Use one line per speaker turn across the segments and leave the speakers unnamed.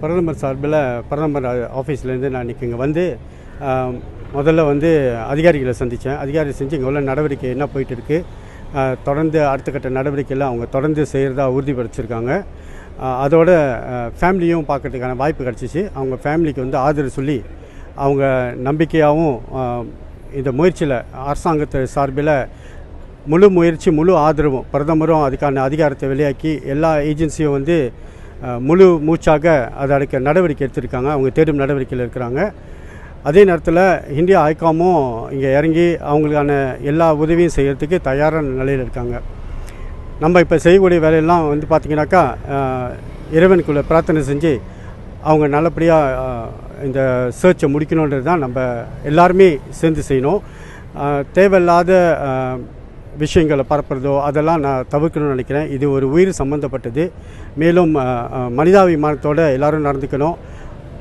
பிரதமர் சார்பில் பிரதமர் ஆஃபீஸ்லேருந்து நான் இன்றைக்கி இங்கே வந்து முதல்ல வந்து அதிகாரிகளை சந்தித்தேன். அதிகாரிகள் செஞ்சு இங்கே உள்ள நடவடிக்கை என்ன போயிட்டு இருக்குது, தொடர்ந்து அடுத்த கட்ட நடவடிக்கையில் அவங்க தொடர்ந்து செய்கிறதா உறுதிப்படுத்தியிருக்காங்க. அதோட ஃபேமிலியும் பார்க்குறதுக்கான வாய்ப்பு கிடச்சிச்சு. அவங்க ஃபேமிலிக்கு வந்து ஆதரவு சொல்லி அவங்க நம்பிக்கையாகவும் இந்த முயற்சியில் அரசாங்கத்தை சார்பில் முழு முயற்சி முழு ஆதரவும் பிரதமரும் அதுக்கான அதிகாரத்தை வெளியாக்கி எல்லா ஏஜென்சியும் வந்து முழு மூச்சாக அதுக்கு நடவடிக்கை எடுத்திருக்காங்க. அவங்க தேடும் நடவடிக்கையில் இருக்கிறாங்க. அதே நேரத்தில் இந்தியா ஐகாமும் இங்கே இறங்கி அவங்களுக்கான எல்லா உதவியும் செய்கிறதுக்கு தயாரான நிலையில் இருக்காங்க. நம்ம இப்போ செய்யக்கூடிய வேலையெல்லாம் வந்து பார்த்திங்கனாக்கா இறைவனுக்குள்ளே பிரார்த்தனை செஞ்சு அவங்க நல்லபடியாக இந்த சர்ச்சை முடிக்கணுன்றது தான் நம்ம எல்லாருமே சேர்ந்து செய்யணும். தேவையில்லாத விஷயங்களை பரப்புறதோ அதெல்லாம் நான் தவிர்க்கணும்னு நினைக்கிறேன். இது ஒரு உயிர் சம்மந்தப்பட்டது. மேலும் மனிதாபிமானத்தோடு எல்லோரும் நடந்துக்கணும்.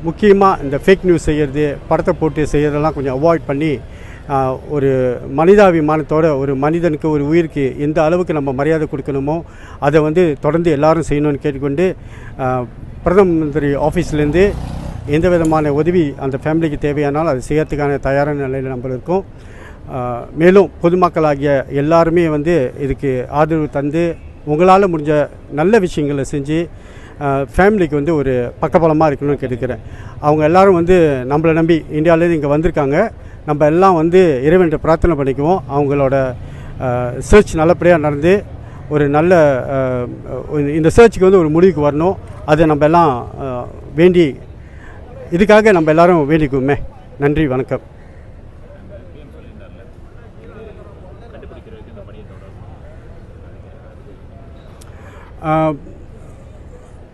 முக்கியமாக இந்த ஃபேக் நியூஸ் செய்கிறது, படத்தை போட்டு செய்கிறதெல்லாம் கொஞ்சம் அவாய்ட் பண்ணி ஒரு மனிதாபிமானத்தோட ஒரு மனிதனுக்கு ஒரு உயிருக்கு எந்த அளவுக்கு நம்ம மரியாதை கொடுக்கணுமோ அதை வந்து தொடர்ந்து எல்லோரும் செய்யணும்னு கேட்டுக்கொண்டு பிரதம மந்திரி ஆஃபீஸ்லேருந்து எந்த விதமான உதவி அந்த ஃபேமிலிக்கு தேவையானாலும் அது செய்யறதுக்கான தயாரான நிலையில் நம்ம இருக்கோம். மேலும் பொதுமக்களாகிய எல்லாருமே வந்து இதுக்கு ஆதரவு தந்து உங்களால் முடிஞ்ச நல்ல விஷயங்களை செஞ்சு ஃபேமிலிக்கு வந்து ஒரு பக்கபலமாக இருக்கணும்னு கேட்டுக்கிறேன். அவங்க எல்லோரும் வந்து நம்மளை நம்பி இந்தியாவிலேருந்து இங்கே வந்திருக்காங்க. நம்ம எல்லாம் வந்து இறைவன்கிட்ட பிரார்த்தனை பண்ணிக்குவோம். அவங்களோட சர்ச் நல்லபடியாக நடந்து ஒரு நல்ல இந்த சர்ச்சுக்கு வந்து ஒரு முடிவுக்கு வரணும். அதை நம்ம எல்லாம் வேண்டி இதுக்காக நம்ம எல்லோரும் வேண்டிக்குவோமே. நன்றி, வணக்கம்.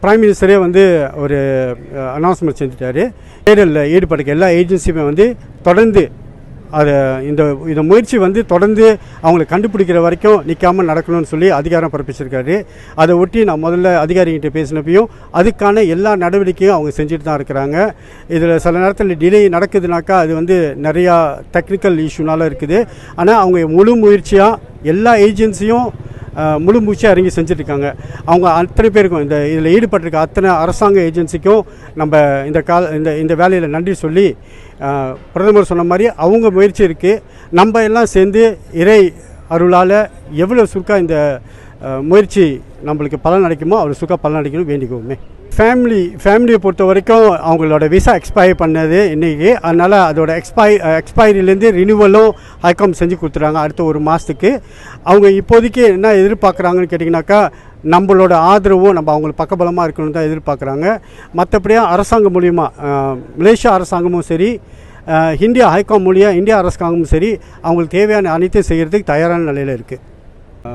பிரைம் மினிஸ்டரே வந்து ஒரு அனௌன்ஸ்மெண்ட் செஞ்சுட்டார். தேடலில் ஈடுபடுக்க எல்லா ஏஜென்சியுமே வந்து தொடர்ந்து அதை இந்த முயற்சி வந்து தொடர்ந்து அவங்களை கண்டுபிடிக்கிற வரைக்கும் நிற்காமல் நடக்கணும்னு சொல்லி அதிகாரம் பிறப்பிச்சிருக்காரு. அதை ஒட்டி நான் முதல்ல அதிகாரிகிட்ட பேசினப்பையும் அதுக்கான எல்லா நடவடிக்கையும் அவங்க செஞ்சுட்டு தான் இருக்கிறாங்க. இதில் சில நேரத்தில் டிலே நடக்குதுனாக்கா அது வந்து நிறையா டெக்னிக்கல் இஷ்யூனால இருக்குது. ஆனால் அவங்க முழு முயற்சியாக எல்லா ஏஜென்சியும் முழு மூச்சாக இறங்கி செஞ்சுட்ருக்காங்க. அவங்க அத்தனை பேருக்கும் இதில் ஈடுபட்டிருக்க அத்தனை அரசாங்க ஏஜென்சிக்கும் நம்ம இந்த வேலையில் நன்றி சொல்லி பிரதமர் சொன்ன மாதிரி அவங்க முயற்சி இருக்குது. நம்ம எல்லாம் சேர்ந்து இறை அருளால் எவ்வளோ சுருக்காக இந்த முயற்சி நம்மளுக்கு பலன் அடைக்குமோ அவ்வளோ சுருக்காக பலன் அடைக்கணும் வேண்டிக்குவோமே. ஃபேமிலியை பொறுத்த வரைக்கும் அவங்களோட விசா எக்ஸ்பயர் பண்ணது இன்றைக்கி. அதனால் அதோட எக்ஸ்பைரிலேருந்து ரினியூவலும் ஹைகாம் செஞ்சு கொடுத்துறாங்க அடுத்த ஒரு மாதத்துக்கு. அவங்க இப்போதைக்கு என்ன எதிர்பார்க்குறாங்கன்னு கேட்டிங்கனாக்கா நம்மளோட ஆதரவும் நம்ம அவங்களுக்கு பக்கபலமாக இருக்கணும்னு தான் எதிர்பார்க்குறாங்க. மற்றபடியாக அரசாங்கம் மூலிமா மலேசியா அரசாங்கமும் சரி, இந்தியா ஹைகாம் மூலியம் இந்தியா அரசாங்கமும் சரி அவங்களுக்கு தேவையான அனைத்தையும் செய்கிறதுக்கு தயாரான நிலையில் இருக்குது.